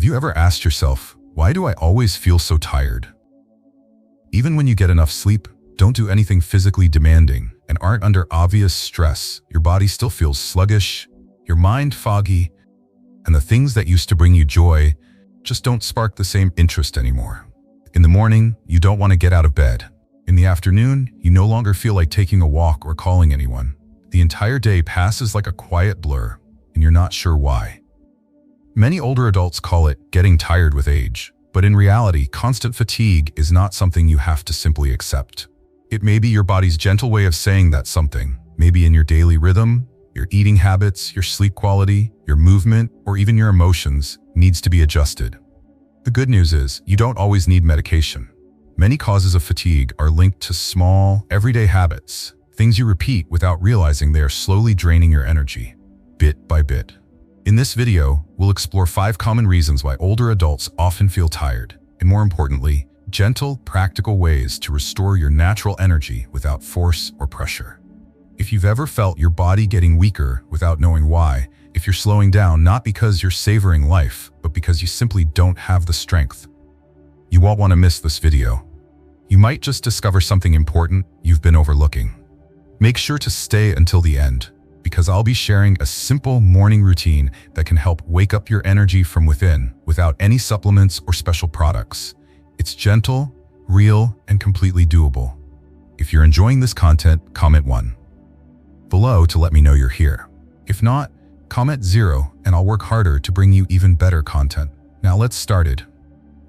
Have you ever asked yourself, why do I always feel so tired? Even when you get enough sleep, don't do anything physically demanding, and aren't under obvious stress, your body still feels sluggish, your mind foggy, and the things that used to bring you joy just don't spark the same interest anymore. In the morning, you don't want to get out of bed. In the afternoon, you no longer feel like taking a walk or calling anyone. The entire day passes like a quiet blur, and you're not sure why. Many older adults call it getting tired with age, but in reality, constant fatigue is not something you have to simply accept. It may be your body's gentle way of saying that something, maybe in your daily rhythm, your eating habits, your sleep quality, your movement, or even your emotions, needs to be adjusted. The good news is, you don't always need medication. Many causes of fatigue are linked to small, everyday habits, things you repeat without realizing they are slowly draining your energy, bit by bit. In this video, we'll explore 5 common reasons why older adults often feel tired, and more importantly, gentle, practical ways to restore your natural energy without force or pressure. If you've ever felt your body getting weaker without knowing why, if you're slowing down not because you're savoring life, but because you simply don't have the strength, you won't want to miss this video. You might just discover something important you've been overlooking. Make sure to stay until the end, because I'll be sharing a simple morning routine that can help wake up your energy from within without any supplements or special products. It's gentle, real, and completely doable. If you're enjoying this content, comment 1 below to let me know you're here. If not, comment 0 and I'll work harder to bring you even better content. Now let's started.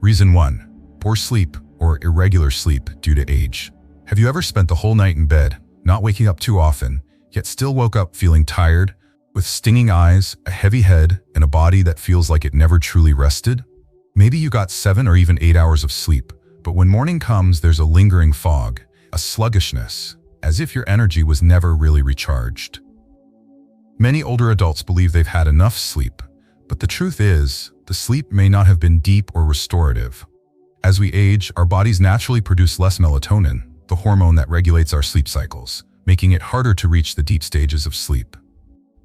Reason 1. Poor sleep or irregular sleep due to age. Have you ever spent the whole night in bed, not waking up too often, yet still woke up feeling tired, with stinging eyes, a heavy head, and a body that feels like it never truly rested? Maybe you got 7 or even 8 hours of sleep, but when morning comes, there's a lingering fog, a sluggishness, as if your energy was never really recharged. Many older adults believe they've had enough sleep, but the truth is, the sleep may not have been deep or restorative. As we age, our bodies naturally produce less melatonin, the hormone that regulates our sleep cycles, making it harder to reach the deep stages of sleep.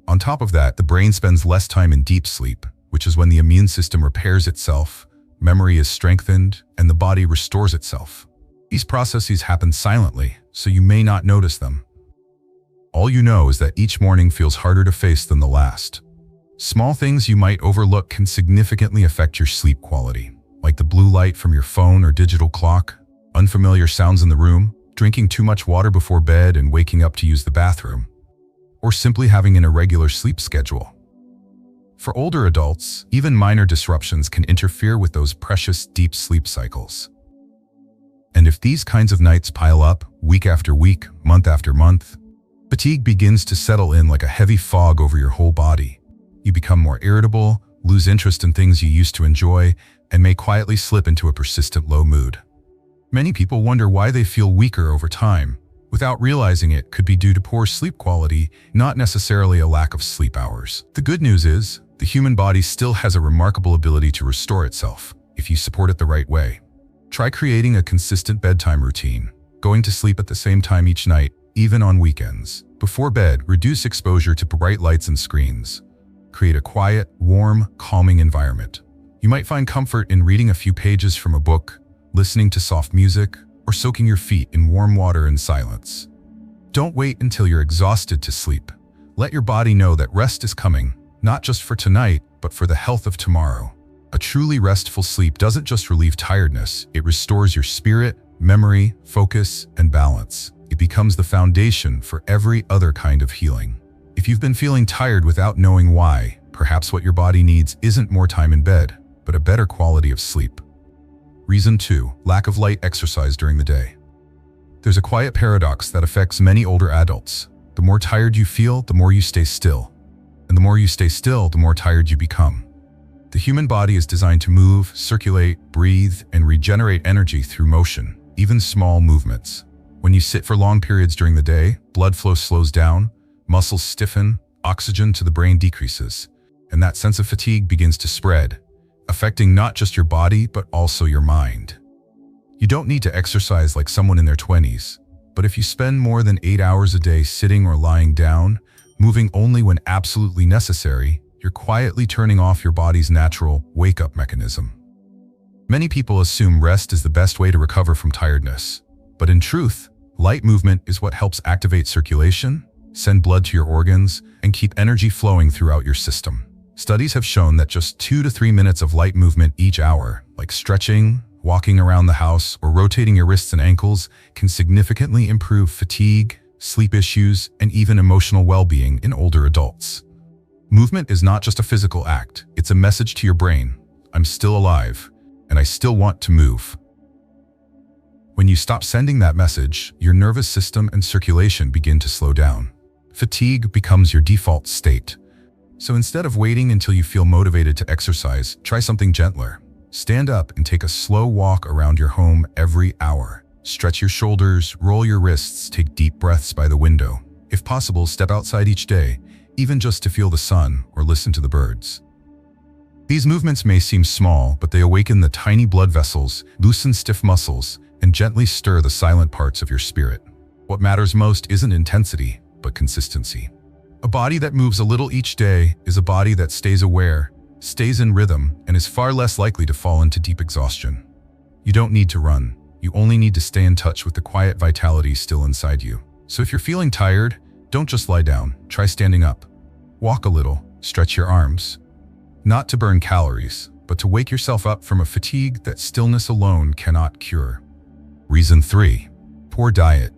On top of that, the brain spends less time in deep sleep, which is when the immune system repairs itself, memory is strengthened, and the body restores itself. These processes happen silently, so you may not notice them. All you know is that each morning feels harder to face than the last. Small things you might overlook can significantly affect your sleep quality, like the blue light from your phone or digital clock, unfamiliar sounds in the room, drinking too much water before bed and waking up to use the bathroom, or simply having an irregular sleep schedule. For older adults, even minor disruptions can interfere with those precious deep sleep cycles. And if these kinds of nights pile up, week after week, month after month, fatigue begins to settle in like a heavy fog over your whole body. You become more irritable, lose interest in things you used to enjoy, and may quietly slip into a persistent low mood. Many people wonder why they feel weaker over time, without realizing it could be due to poor sleep quality, not necessarily a lack of sleep hours. The good news is, the human body still has a remarkable ability to restore itself, if you support it the right way. Try creating a consistent bedtime routine, going to sleep at the same time each night, even on weekends. Before bed, reduce exposure to bright lights and screens. Create a quiet, warm, calming environment. You might find comfort in reading a few pages from a book, listening to soft music, or soaking your feet in warm water in silence. Don't wait until you're exhausted to sleep. Let your body know that rest is coming, not just for tonight, but for the health of tomorrow. A truly restful sleep doesn't just relieve tiredness, it restores your spirit, memory, focus, and balance. It becomes the foundation for every other kind of healing. If you've been feeling tired without knowing why, perhaps what your body needs isn't more time in bed, but a better quality of sleep. Reason 2. Lack of light exercise during the day. There's a quiet paradox that affects many older adults. The more tired you feel, the more you stay still. And the more you stay still, the more tired you become. The human body is designed to move, circulate, breathe, and regenerate energy through motion, even small movements. When you sit for long periods during the day, blood flow slows down, muscles stiffen, oxygen to the brain decreases, and that sense of fatigue begins to spread, affecting not just your body, but also your mind. You don't need to exercise like someone in their 20s, but if you spend more than 8 hours a day sitting or lying down, moving only when absolutely necessary, you're quietly turning off your body's natural wake-up mechanism. Many people assume rest is the best way to recover from tiredness, but in truth, light movement is what helps activate circulation, send blood to your organs, and keep energy flowing throughout your system. Studies have shown that just 2 to 3 minutes of light movement each hour, like stretching, walking around the house, or rotating your wrists and ankles, can significantly improve fatigue, sleep issues, and even emotional well-being in older adults. Movement is not just a physical act, it's a message to your brain. I'm still alive, and I still want to move. When you stop sending that message, your nervous system and circulation begin to slow down. Fatigue becomes your default state. So instead of waiting until you feel motivated to exercise, try something gentler. Stand up and take a slow walk around your home every hour. Stretch your shoulders, roll your wrists, take deep breaths by the window. If possible, step outside each day, even just to feel the sun or listen to the birds. These movements may seem small, but they awaken the tiny blood vessels, loosen stiff muscles, and gently stir the silent parts of your spirit. What matters most isn't intensity, but consistency. A body that moves a little each day is a body that stays aware, stays in rhythm, and is far less likely to fall into deep exhaustion. You don't need to run. You only need to stay in touch with the quiet vitality still inside you. So if you're feeling tired, don't just lie down. Try standing up. Walk a little, stretch your arms. Not to burn calories, but to wake yourself up from a fatigue that stillness alone cannot cure. Reason 3. Poor diet.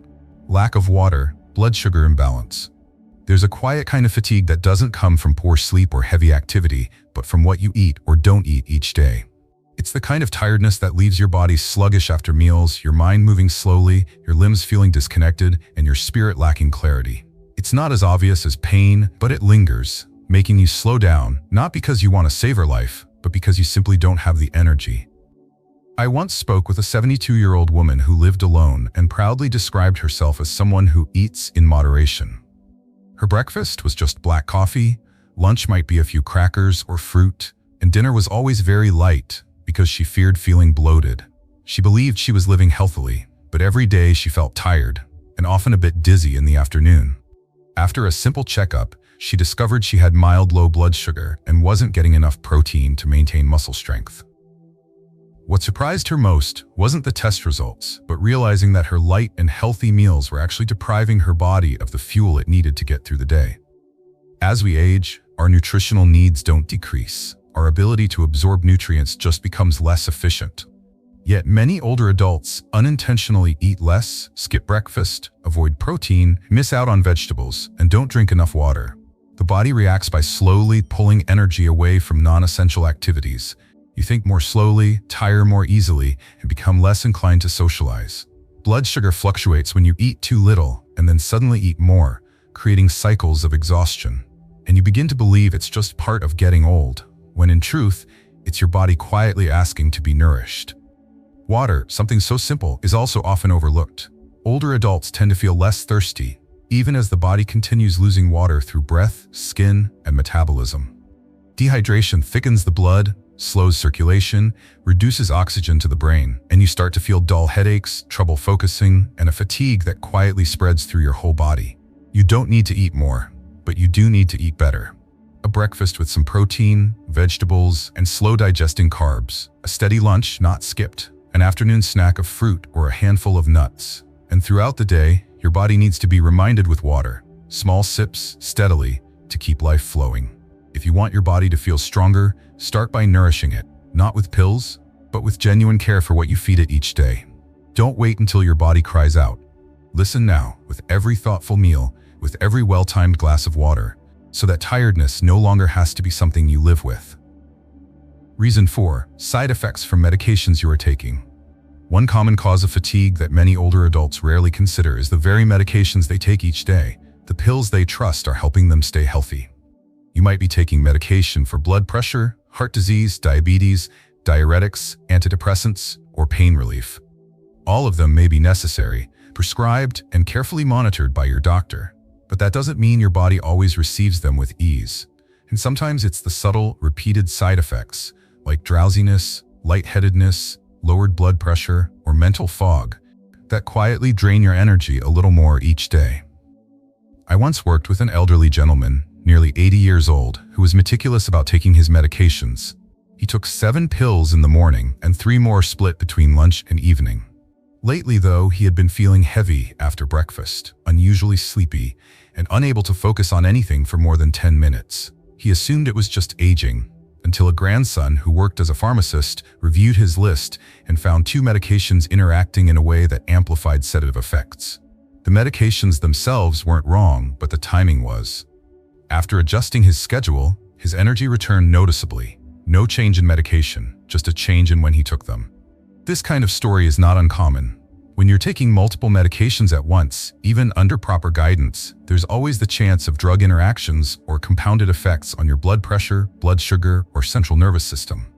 Lack of water, blood sugar imbalance. There's a quiet kind of fatigue that doesn't come from poor sleep or heavy activity, but from what you eat or don't eat each day. It's the kind of tiredness that leaves your body sluggish after meals, your mind moving slowly, your limbs feeling disconnected, and your spirit lacking clarity. It's not as obvious as pain, but it lingers, making you slow down, not because you want to savor life, but because you simply don't have the energy. I once spoke with a 72-year-old woman who lived alone and proudly described herself as someone who eats in moderation. Her breakfast was just black coffee, lunch might be a few crackers or fruit, and dinner was always very light because she feared feeling bloated. She believed she was living healthily, but every day she felt tired and often a bit dizzy in the afternoon. After a simple checkup, she discovered she had mild low blood sugar and wasn't getting enough protein to maintain muscle strength. What surprised her most wasn't the test results, but realizing that her light and healthy meals were actually depriving her body of the fuel it needed to get through the day. As we age, our nutritional needs don't decrease. Our ability to absorb nutrients just becomes less efficient. Yet many older adults unintentionally eat less, skip breakfast, avoid protein, miss out on vegetables, and don't drink enough water. The body reacts by slowly pulling energy away from non-essential activities. You think more slowly, tire more easily, and become less inclined to socialize. Blood sugar fluctuates when you eat too little and then suddenly eat more, creating cycles of exhaustion. And you begin to believe it's just part of getting old, when in truth, it's your body quietly asking to be nourished. Water, something so simple, is also often overlooked. Older adults tend to feel less thirsty, even as the body continues losing water through breath, skin, and metabolism. Dehydration thickens the blood, slows circulation, reduces oxygen to the brain, and you start to feel dull headaches, trouble focusing, and a fatigue that quietly spreads through your whole body. You don't need to eat more, but you do need to eat better. A breakfast with some protein, vegetables, and slow-digesting carbs. A steady lunch, not skipped. An afternoon snack of fruit or a handful of nuts. And throughout the day, your body needs to be reminded with water. Small sips, steadily, to keep life flowing. If you want your body to feel stronger, start by nourishing it, not with pills, but with genuine care for what you feed it each day. Don't wait until your body cries out. Listen now, with every thoughtful meal, with every well-timed glass of water, so that tiredness no longer has to be something you live with. Reason 4. Side effects from medications you are taking. One common cause of fatigue that many older adults rarely consider is the very medications they take each day. The pills they trust are helping them stay healthy. You might be taking medication for blood pressure, heart disease, diabetes, diuretics, antidepressants, or pain relief. All of them may be necessary, prescribed, and carefully monitored by your doctor. But that doesn't mean your body always receives them with ease. And sometimes it's the subtle, repeated side effects, like drowsiness, lightheadedness, lowered blood pressure, or mental fog, that quietly drain your energy a little more each day. I once worked with an elderly gentleman, nearly 80 years old, who was meticulous about taking his medications. He took 7 pills in the morning and 3 more split between lunch and evening. Lately, though, he had been feeling heavy after breakfast, unusually sleepy, and unable to focus on anything for more than 10 minutes. He assumed it was just aging, until a grandson who worked as a pharmacist reviewed his list and found 2 medications interacting in a way that amplified sedative effects. The medications themselves weren't wrong, but the timing was. After adjusting his schedule, his energy returned noticeably. No change in medication, just a change in when he took them. This kind of story is not uncommon. When you're taking multiple medications at once, even under proper guidance, there's always the chance of drug interactions or compounded effects on your blood pressure, blood sugar, or central nervous system.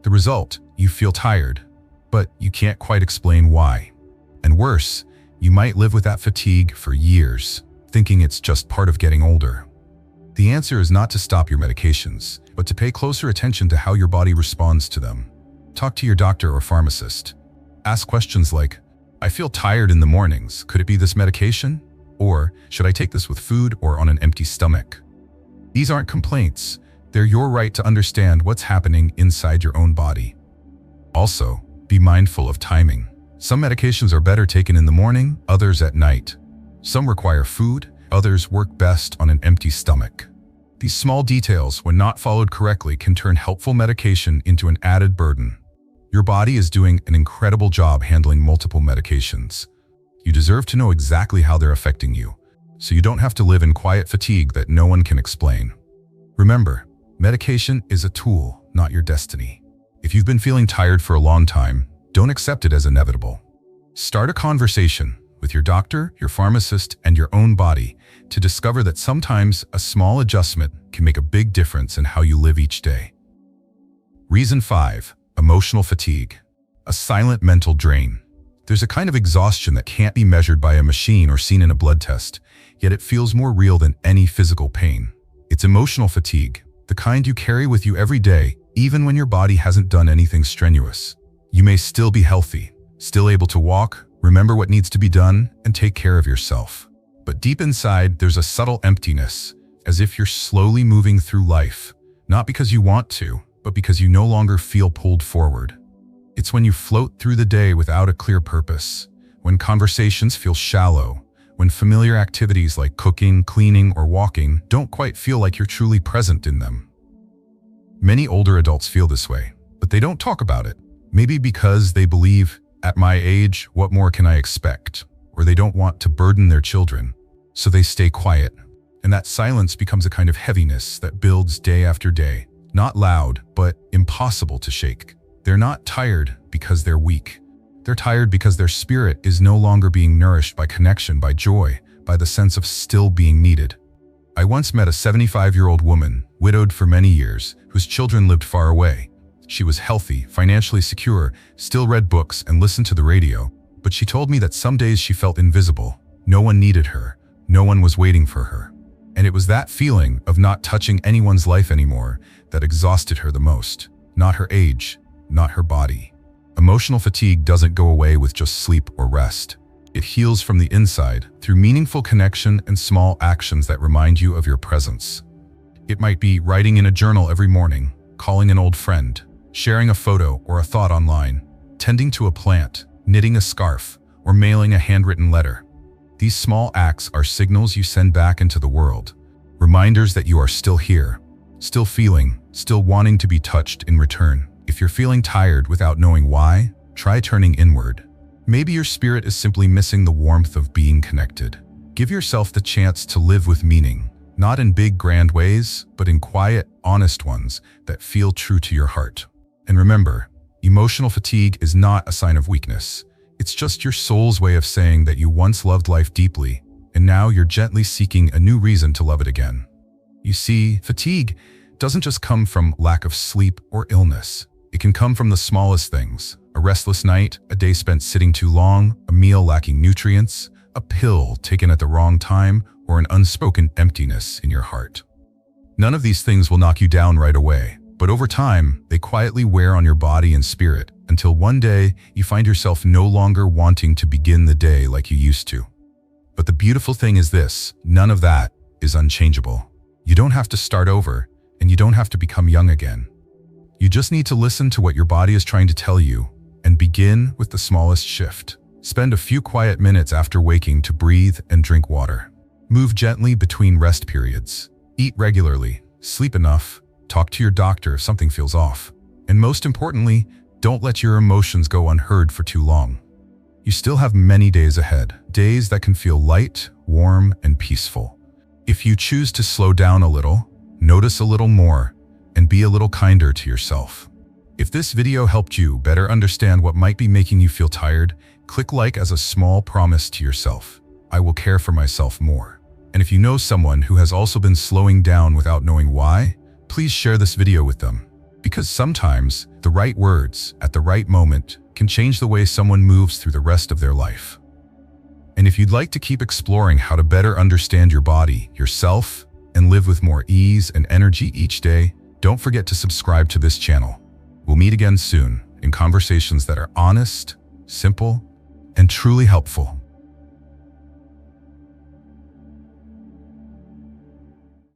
The result, you feel tired, but you can't quite explain why. And worse, you might live with that fatigue for years, thinking it's just part of getting older. The answer is not to stop your medications, but to pay closer attention to how your body responds to them. Talk to your doctor or pharmacist. Ask questions like, I feel tired in the mornings. Could it be this medication? Or, should I take this with food or on an empty stomach? These aren't complaints. They're your right to understand what's happening inside your own body. Also, be mindful of timing. Some medications are better taken in the morning, others at night. Some require food, others work best on an empty stomach. These small details, when not followed correctly, can turn helpful medication into an added burden. Your body is doing an incredible job handling multiple medications. You deserve to know exactly how they're affecting you, so you don't have to live in quiet fatigue that no one can explain. Remember, medication is a tool, not your destiny. If you've been feeling tired for a long time, don't accept it as inevitable. Start a conversation with your doctor, your pharmacist, and your own body to discover that sometimes a small adjustment can make a big difference in how you live each day. Reason 5. Emotional fatigue. A silent mental drain. There's a kind of exhaustion that can't be measured by a machine or seen in a blood test, yet it feels more real than any physical pain. It's emotional fatigue, the kind you carry with you every day, even when your body hasn't done anything strenuous. You may still be healthy, still able to walk, remember what needs to be done, and take care of yourself. But deep inside, there's a subtle emptiness, as if you're slowly moving through life, not because you want to, but because you no longer feel pulled forward. It's when you float through the day without a clear purpose, when conversations feel shallow, when familiar activities like cooking, cleaning, or walking don't quite feel like you're truly present in them. Many older adults feel this way, but they don't talk about it. Maybe because they believe, at my age, what more can I expect? Or they don't want to burden their children, so they stay quiet. And that silence becomes a kind of heaviness that builds day after day. Not loud, but impossible to shake. They're not tired because they're weak. They're tired because their spirit is no longer being nourished by connection, by joy, by the sense of still being needed. I once met a 75-year-old woman, widowed for many years, whose children lived far away. She was healthy, financially secure, still read books and listened to the radio, but she told me that some days she felt invisible. No one needed her. No one was waiting for her. And it was that feeling of not touching anyone's life anymore that exhausted her the most. Not her age, not her body. Emotional fatigue doesn't go away with just sleep or rest. It heals from the inside through meaningful connection and small actions that remind you of your presence. It might be writing in a journal every morning, calling an old friend, sharing a photo or a thought online, tending to a plant, knitting a scarf, or mailing a handwritten letter. These small acts are signals you send back into the world, reminders that you are still here, still feeling, still wanting to be touched in return. If you're feeling tired without knowing why, try turning inward. Maybe your spirit is simply missing the warmth of being connected. Give yourself the chance to live with meaning, not in big grand ways, but in quiet, honest ones that feel true to your heart. And remember, emotional fatigue is not a sign of weakness. It's just your soul's way of saying that you once loved life deeply, and now you're gently seeking a new reason to love it again. You see, fatigue doesn't just come from lack of sleep or illness. It can come from the smallest things: a restless night, a day spent sitting too long, a meal lacking nutrients, a pill taken at the wrong time, or an unspoken emptiness in your heart. None of these things will knock you down right away, but over time, they quietly wear on your body and spirit until one day you find yourself no longer wanting to begin the day like you used to. But the beautiful thing is this: none of that is unchangeable. You don't have to start over, and you don't have to become young again. You just need to listen to what your body is trying to tell you and begin with the smallest shift. Spend a few quiet minutes after waking to breathe and drink water. Move gently between rest periods. Eat regularly, sleep enough, talk to your doctor if something feels off. And most importantly, don't let your emotions go unheard for too long. You still have many days ahead, days that can feel light, warm, and peaceful. If you choose to slow down a little, notice a little more, and be a little kinder to yourself. If this video helped you better understand what might be making you feel tired, click like as a small promise to yourself. I will care for myself more. And if you know someone who has also been slowing down without knowing why, please share this video with them. Because sometimes the right words at the right moment can change the way someone moves through the rest of their life. And if you'd like to keep exploring how to better understand your body, yourself, and live with more ease and energy each day, don't forget to subscribe to this channel. We'll meet again soon in conversations that are honest, simple, and truly helpful.